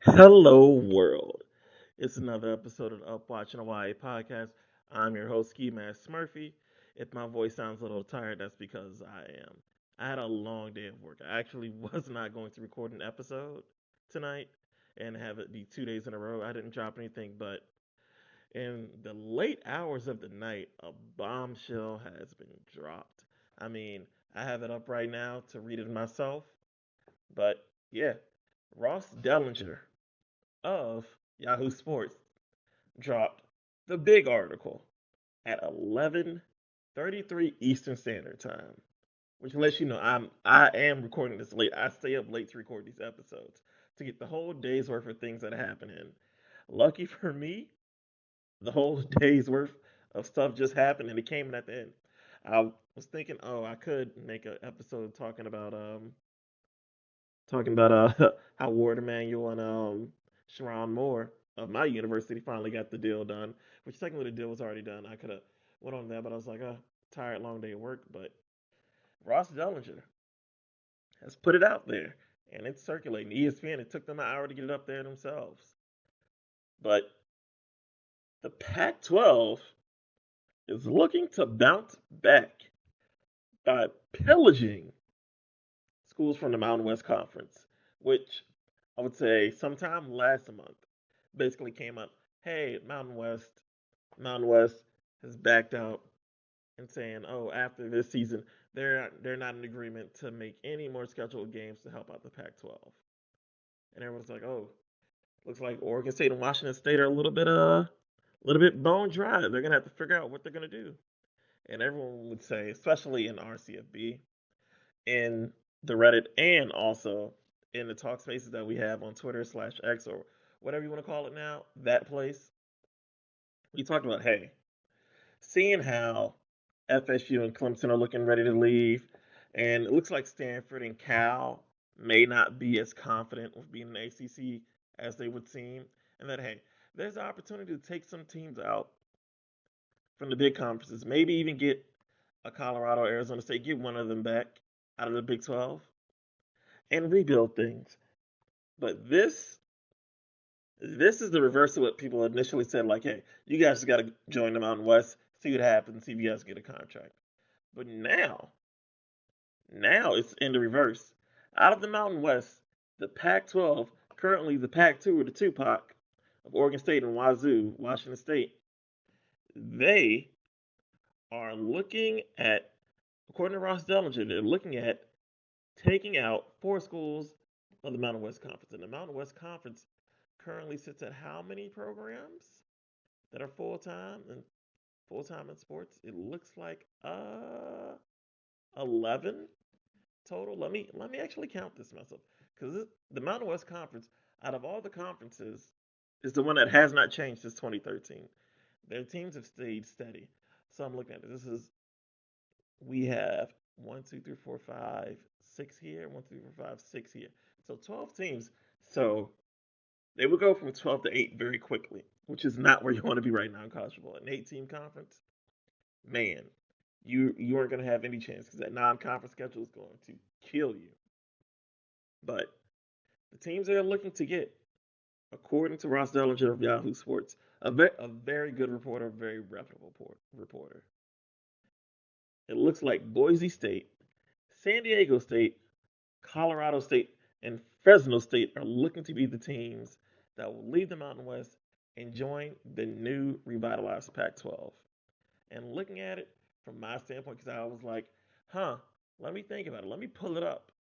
Hello, world. It's another episode of the Up Watching Hawaii podcast. I'm your host, Ski Mask Murphy. If my voice sounds a little tired, that's because I am. I had a long day of work. I actually was not going to record an episode tonight and have it be 2 days in a row. I didn't drop anything, but in the late hours of the night, a bombshell has been dropped. I mean, I have it up right now to read it myself, but yeah, Ross Dellenger of Yahoo Sports dropped the big article at 11:33 Eastern Standard Time, which lets you know I am recording this late. I stay up late to record these episodes to get the whole day's worth of things that happen in. Lucky for me, the whole day's worth of stuff just happened and it came in at the end. I was thinking, oh, I could make an episode talking about how Ward Emanuel and Sharon Moore of my university finally got the deal done, which technically the deal was already done. I could have went on that, but I was like, tired, long day at work. But Ross Dellenger has put it out there, and it's circulating. ESPN, it took them an hour to get it up there themselves. But the Pac-12 is looking to bounce back by pillaging schools from the Mountain West Conference, which I would say sometime last month basically came up. Hey, Mountain West has backed out and saying, oh, after this season, they're not in agreement to make any more scheduled games to help out the Pac-12. And everyone's like, oh, looks like Oregon State and Washington State are a little bit bone dry. They're gonna have to figure out what they're gonna do. And everyone would say, especially in RCFB, in the Reddit, and also in the talk spaces that we have on Twitter/X or whatever you want to call it now, that place, we talked about, hey, seeing how FSU and Clemson are looking ready to leave, and it looks like Stanford and Cal may not be as confident with being in the ACC as they would seem, and that, hey, there's an opportunity to take some teams out from the big conferences, maybe even get a Colorado, Arizona State, get one of them back out of the Big 12 and rebuild things. But this is the reverse of what people initially said, like, hey, you guys just got to join the Mountain West, see what happens, see if you guys get a contract. But now it's in the reverse. Out of the Mountain West, the Pac-12, currently the Pac-2 or the Tupac of Oregon State and Wazoo, Washington State, they are looking at, according to Ross Dellinger, they're looking at taking out four schools of the Mountain West Conference. And the Mountain West Conference currently sits at how many programs that are full time in sports? It looks like 11 total. Let me actually count this myself because the Mountain West Conference, out of all the conferences, is the one that has not changed since 2013. Their teams have stayed steady. So I'm looking at it. We have 1, 2, 3, 4, 5, 6 here. 1, 2, 3, 4, 5, 6 here. So 12 teams. So they would go from 12 to 8 very quickly, which is not where you want to be right now in college football. An 8-team conference, man, you aren't going to have any chance because that non-conference schedule is going to kill you. But the teams they're looking to get, according to Ross Dellinger of Yahoo Sports, a very good reporter, a very reputable reporter. It looks like Boise State, San Diego State, Colorado State, and Fresno State are looking to be the teams that will leave the Mountain West and join the new revitalized Pac-12. And looking at it from my standpoint, because I was like, let me think about it. Let me pull it up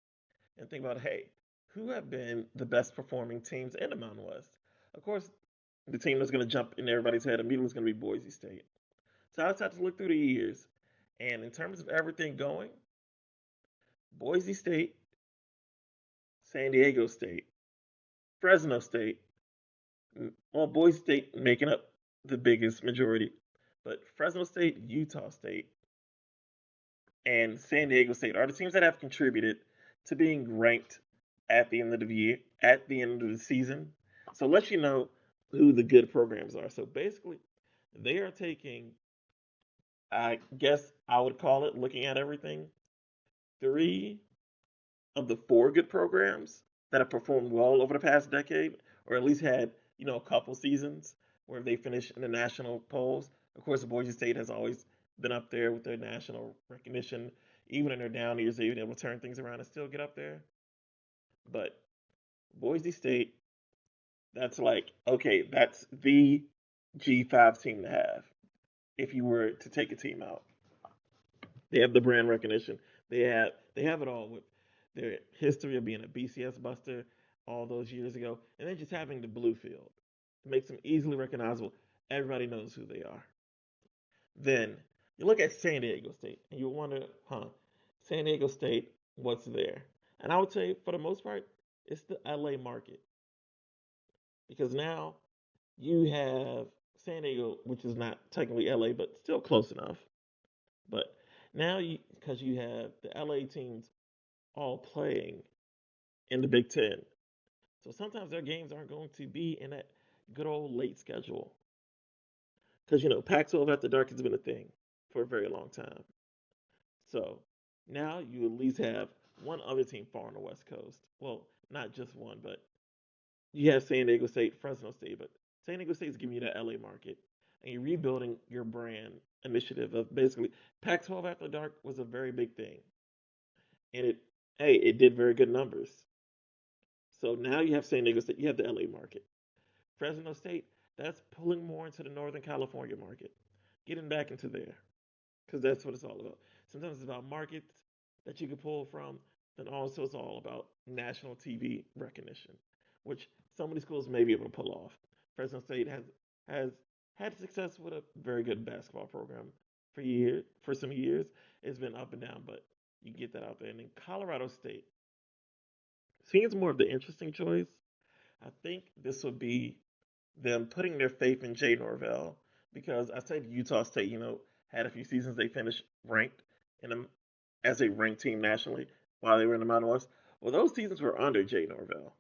and think about, hey, who have been the best performing teams in the Mountain West? Of course, the team that's going to jump in everybody's head immediately is going to be Boise State. So I just have to look through the years. And in terms of everything going, Boise State, San Diego State, Fresno State, well, Boise State making up the biggest majority, but Fresno State, Utah State, and San Diego State are the teams that have contributed to being ranked at the end of the year, at the end of the season. So let you know who the good programs are. So basically, they are taking, I guess I would call it, looking at everything, three of the four good programs that have performed well over the past decade, or at least had a couple seasons where they finished in the national polls. Of course, Boise State has always been up there with their national recognition. Even in their down years, they've been able to turn things around and still get up there. But Boise State, that's like, okay, that's the G5 team to have if you were to take a team out. They have the brand recognition. They have it all with their history of being a BCS buster all those years ago, and then just having the blue field. It makes them easily recognizable. Everybody knows who they are. Then you look at San Diego State and you wonder, San Diego State, what's there? And I would say for the most part, it's the LA market. Because now you have San Diego, which is not technically LA, but still close enough. But now because you have the LA teams all playing in the Big Ten, so sometimes their games aren't going to be in that good old late schedule. Because Pac-12 after dark has been a thing for a very long time. So now you at least have one other team far on the West Coast. Well, not just one, but you have San Diego State, Fresno State, but San Diego State is giving you that LA market, and you're rebuilding your brand initiative of basically Pac-12 after dark was a very big thing, and it did very good numbers. So now you have San Diego State, you have the LA market. Fresno State, that's pulling more into the Northern California market, getting back into there, because that's what it's all about. Sometimes it's about markets that you can pull from, then also it's all about national TV recognition, which some of these schools may be able to pull off. Fresno State has had success with a very good basketball program for some years. It's been up and down, but you get that out there. And then Colorado State seems more of the interesting choice. I think this would be them putting their faith in Jay Norvell because I said Utah State, had a few seasons they finished ranked in a, as a ranked team nationally while they were in the Mountain West. Well, those seasons were under Jay Norvell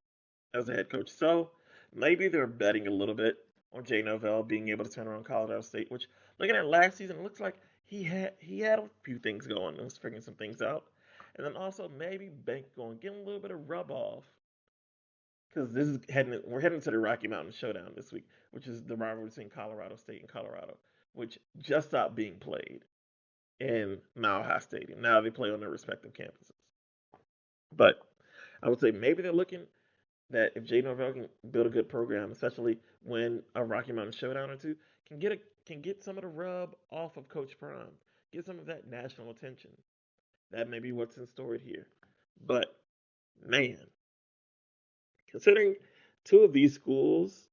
as a head coach. So maybe they're betting a little bit on Jay Norvell being able to turn around Colorado State, which looking at last season, it looks like he had a few things going and was figuring some things out. And then also maybe bank going, getting a little bit of rub off because we're heading to the Rocky Mountain Showdown this week, which is the rivalry between Colorado State and Colorado, which just stopped being played in Mile High Stadium. Now they play on their respective campuses. But I would say maybe they're looking that if Jay Norvell can build a good program, especially when a Rocky Mountain Showdown or two, can get some of the rub off of Coach Prime, get some of that national attention. That may be what's in store here. But man, considering two of these schools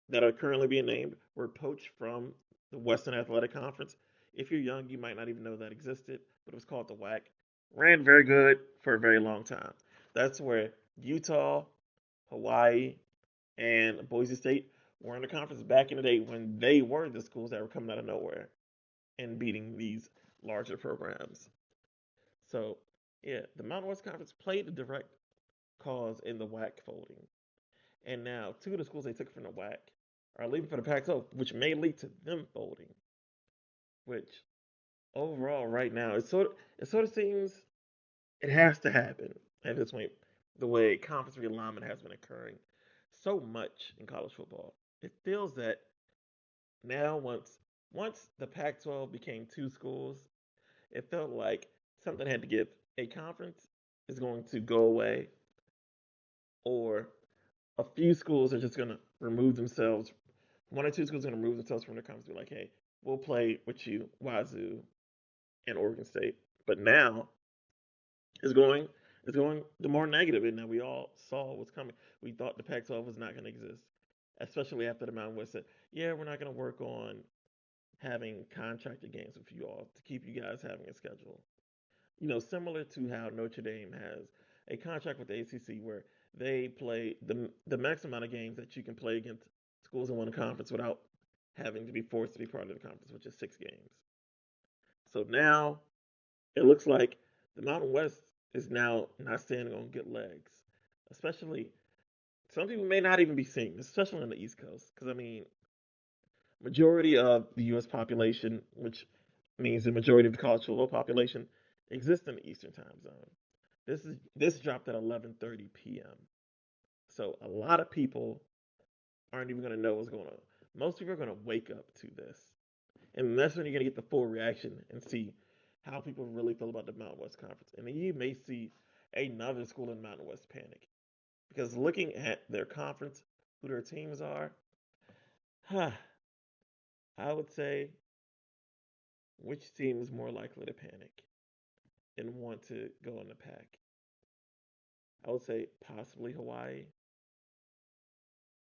that are currently being named were poached from the Western Athletic Conference. If you're young, you might not even know that existed, but it was called the WAC. Ran very good for a very long time. That's where Utah, Hawaii, and Boise State were in the conference back in the day when they were the schools that were coming out of nowhere and beating these larger programs. So, yeah, the Mountain West Conference played a direct cause in the WAC folding. And now two of the schools they took from the WAC are leaving for the Pac-12, which may lead to them folding. Which overall, right now, it sort of seems it has to happen at this point. The way conference realignment has been occurring so much in college football, it feels that now once the Pac-12 became two schools, it felt like something had to give. A conference is going to go away, or a few schools are just going to remove themselves. One or two schools are going to remove themselves from the conference. Be like, hey, we'll play with you, Wazoo and Oregon State. But now it's going it's going the more negative, and now we all saw what's coming. We thought the Pac-12 was not going to exist, especially after the Mountain West said, yeah, we're not going to work on having contracted games with you all to keep you guys having a schedule. Similar to how Notre Dame has a contract with the ACC where they play the max amount of games that you can play against schools in one conference without having to be forced to be part of the conference, which is 6 games. So now it looks like the Mountain West is now not standing on good legs, especially some people may not even be seeing, this, especially on the East Coast, because I mean, majority of the U.S. population, which means the majority of the college football population, exists in the Eastern Time Zone. This dropped at 11:30 p.m. So a lot of people aren't even going to know what's going on. Most people are going to wake up to this. And that's when you're going to get the full reaction and see how people really feel about the Mountain West Conference. And then you may see another school in Mountain West panic. Because looking at their conference, who their teams are, huh, I would say which team is more likely to panic and want to go in the pack? I would say possibly Hawaii.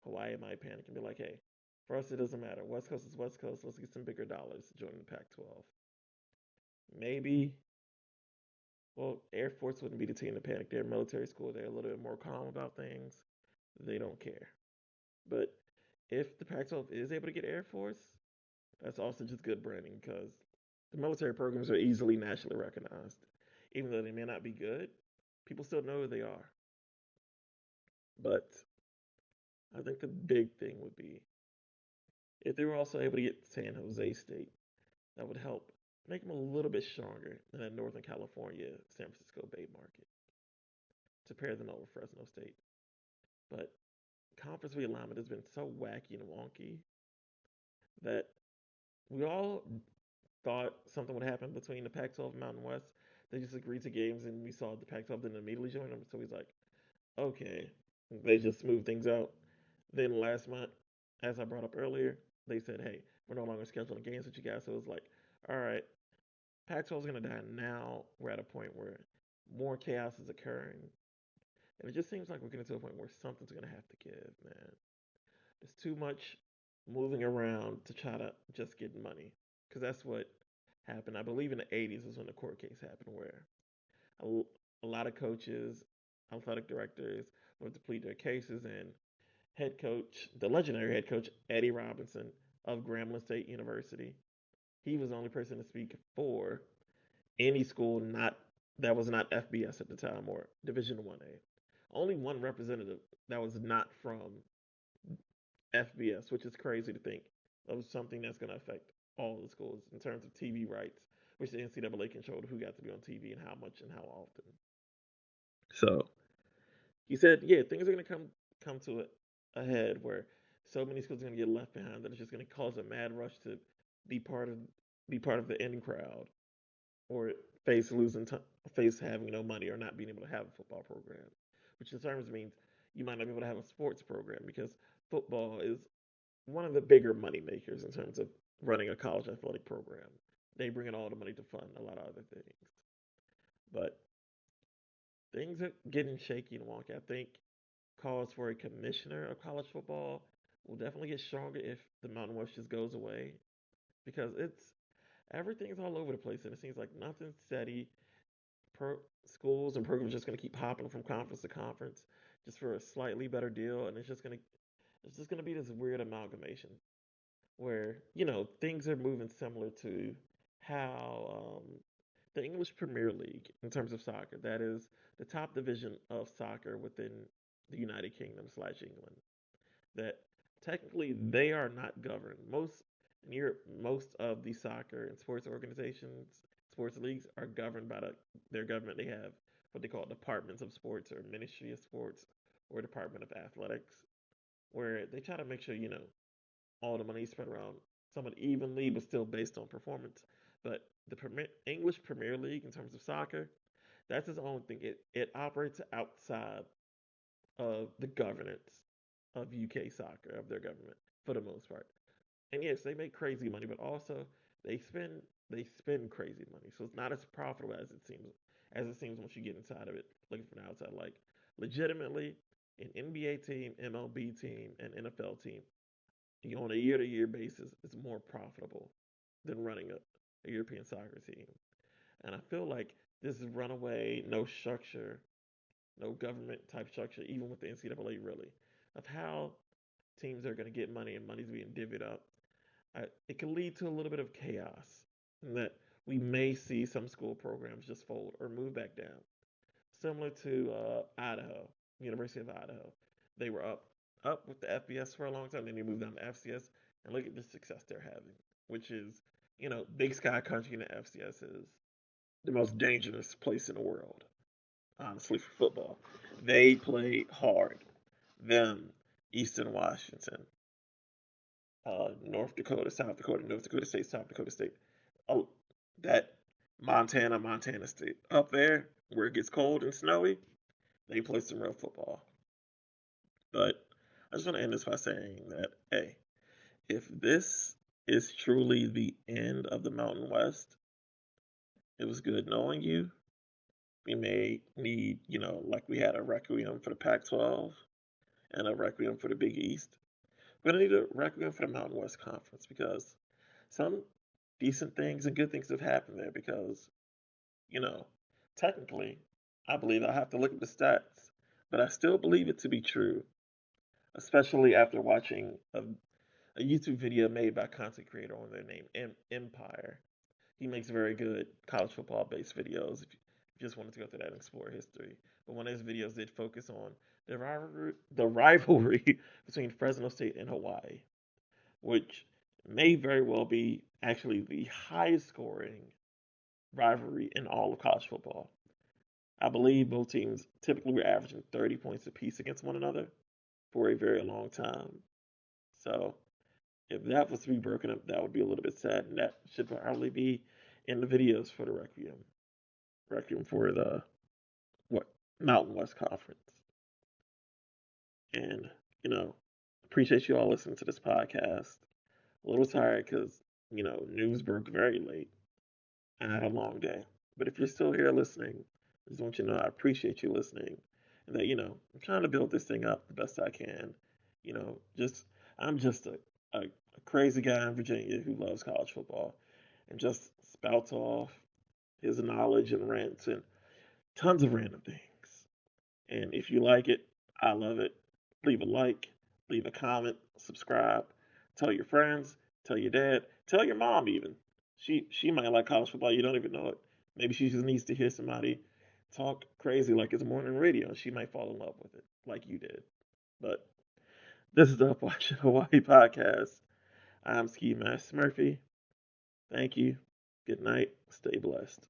Hawaii might panic and be like, hey, for us, it doesn't matter. West Coast is West Coast. Let's get some bigger dollars to join the Pac-12. Maybe, well, Air Force wouldn't be the team to panic. They're a military school. They're a little bit more calm about things. They don't care. But if the Pac-12 is able to get Air Force, that's also just good branding because the military programs are easily nationally recognized. Even though they may not be good, people still know who they are. But I think the big thing would be if they were also able to get San Jose State, that would help make them a little bit stronger in that Northern California, San Francisco Bay market to pair them up with Fresno State. But conference realignment has been so wacky and wonky that we all thought something would happen between the Pac-12 and Mountain West. They just agreed to games, and we saw the Pac-12 didn't immediately join them. So he's like, okay, they just smoothed things out. Then last month, as I brought up earlier, they said, hey, we're no longer scheduling games with you guys. So it was like, all right, Pac-12 is going to die now. We're at a point where more chaos is occurring. And it just seems like we're getting to a point where something's going to have to give, man. There's too much moving around to try to just get money. Because that's what happened. I believe in the 80s is when the court case happened, where a lot of coaches, athletic directors would deplete their cases, and head coach, the legendary head coach, Eddie Robinson of Grambling State University, he was the only person to speak for any school not that was not FBS at the time or Division 1A. Only one representative that was not from FBS, which is crazy to think of something that's going to affect all the schools in terms of TV rights, which the NCAA controlled who got to be on TV and how much and how often. So he said, yeah, things are going to come to a head where so many schools are going to get left behind that it's just going to cause a mad rush to be part of be part of the in crowd or face losing face having no money or not being able to have a football program, which in terms means you might not be able to have a sports program because football is one of the bigger money makers in terms of running a college athletic program. They bring in all the money to fund a lot of other things. But things are getting shaky and wonky. I think calls for a commissioner of college football will definitely get stronger if the Mountain West just goes away because it's everything's all over the place and it seems like nothing's steady. Pro schools and programs are just going to keep hopping from conference to conference just for a slightly better deal, and it's just gonna be this weird amalgamation where things are moving similar to how the English Premier League in terms of soccer. That is the top division of soccer within the United Kingdom slash England. That technically they are not governed. Most in Europe, most of the soccer and sports organizations, sports leagues are governed by their government. They have what they call departments of sports or ministry of sports or department of athletics, where they try to make sure all the money is spread around somewhat evenly, but still based on performance. But the English Premier League, in terms of soccer, that's its own thing. It operates outside of the governance of UK soccer, of their government, for the most part. And yes, they make crazy money, but also they spend they spend crazy money. So it's not as profitable as it seems once you get inside of it, looking from the outside. Like legitimately, an NBA team, MLB team, and NFL team on a year to year basis is more profitable than running a European soccer team. And I feel like this is runaway, no structure, no government type structure, even with the NCAA really, of how teams are going to get money and money's being divvied up. It can lead to a little bit of chaos in that we may see some school programs just fold or move back down. Similar to Idaho, University of Idaho. They were up with the FBS for a long time, then they moved down to FCS, and look at the success they're having, which is, Big Sky Country in the FCS is the most dangerous place in the world, honestly, for football. They play hard. Them, Eastern Washington, North Dakota, South Dakota, North Dakota State, South Dakota State. Oh, that Montana State. Up there, where it gets cold and snowy, they play some real football. But I just want to end this by saying that, hey, if this is truly the end of the Mountain West, it was good knowing you. We may need, like we had a requiem for the Pac-12 and a requiem for the Big East. We're going to need a requiem for the Mountain West Conference because some decent things and good things have happened there because, you know, technically, I believe I have to look at the stats, but I still believe it to be true, especially after watching a YouTube video made by a content creator on their name, Empire. He makes very good college football based videos if you just wanted to go through that and explore history. But one of his videos did focus on the rivalry between Fresno State and Hawaii, which may very well be actually the highest scoring rivalry in all of college football. I believe both teams typically were averaging 30 points apiece against one another for a very long time. So if that was to be broken up, that would be a little bit sad, and that should probably be in the videos for the Requiem for the what Mountain West Conference. And appreciate you all listening to this podcast. A little tired because news broke very late. I had a long day, but if you're still here listening, I just want you to know I appreciate you listening, and that I'm trying to build this thing up the best I can. Just I'm just a crazy guy in Virginia who loves college football and just spouts off his knowledge and rants and tons of random things. And if you like it, I love it. Leave a like, leave a comment, subscribe, tell your friends, tell your dad, tell your mom even. She might like college football, you don't even know it. Maybe she just needs to hear somebody talk crazy like it's morning radio and she might fall in love with it like you did. But this is the Up Watching Hawaii podcast. I'm Ski Master Murphy. Thank you. Good night. Stay blessed.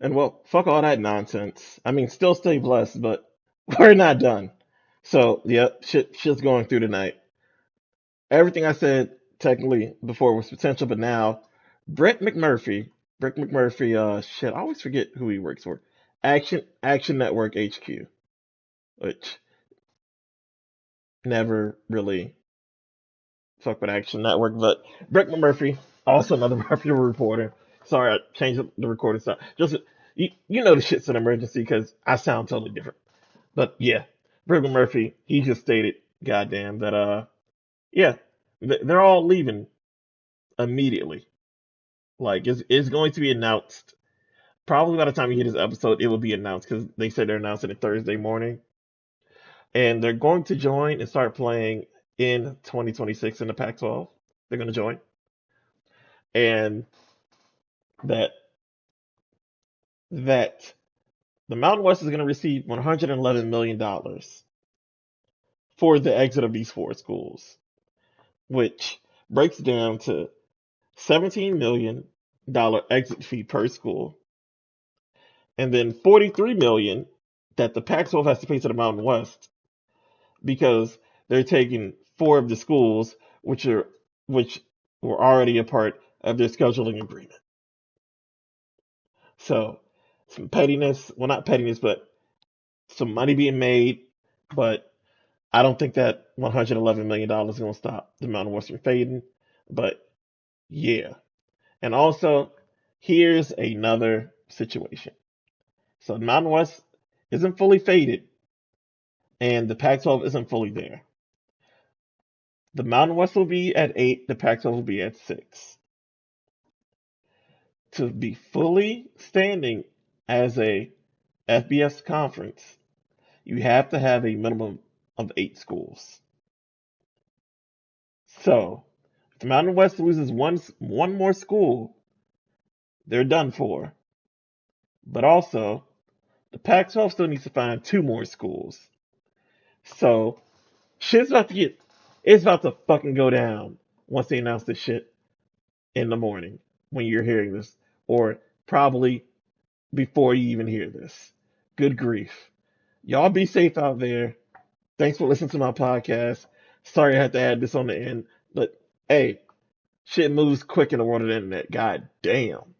And well, fuck all that nonsense. I mean, still stay blessed, but we're not done. So, yeah, shit's going through tonight. Everything I said technically before was potential, but now Brett McMurphy, shit, I always forget who he works for. Action Network HQ, which never really fuck with Action Network, but Brett McMurphy, also another reputable reporter. Sorry, I changed the recording style. Just you know the shit's an emergency because I sound totally different. But yeah, Brett McMurphy, he just stated, goddamn, that yeah, they're all leaving immediately. Like it's going to be announced. Probably by the time you hear this episode, it will be announced because they said they're announcing it Thursday morning, and they're going to join and start playing in 2026 in the Pac-12. They're going to join, and that that the Mountain West is going to receive $111 million for the exit of these four schools, which breaks down to $17 million exit fee per school, and then $43 million that the Pac-12 has to pay to the Mountain West because they're taking four of the schools which were already a part of their scheduling agreement. So some pettiness, well not pettiness, but some money being made, but I don't think that $111 million is going to stop the Mountain West from fading. But yeah. And also, here's another situation. So the Mountain West isn't fully faded, and the Pac-12 isn't fully there. The Mountain West will be at 8, the Pac-12 will be at 6. To be fully standing as a FBS conference, you have to have a minimum of 8 schools. So, if the Mountain West loses one more school, they're done for. But also, the Pac-12 still needs to find 2 more schools. So, shit's about to it's about to fucking go down once they announce this shit in the morning when you're hearing this, or probably before you even hear this. Good grief. Y'all be safe out there. Thanks for listening to my podcast. Sorry I had to add this on the end, but hey, shit moves quick in the world of the internet. God damn.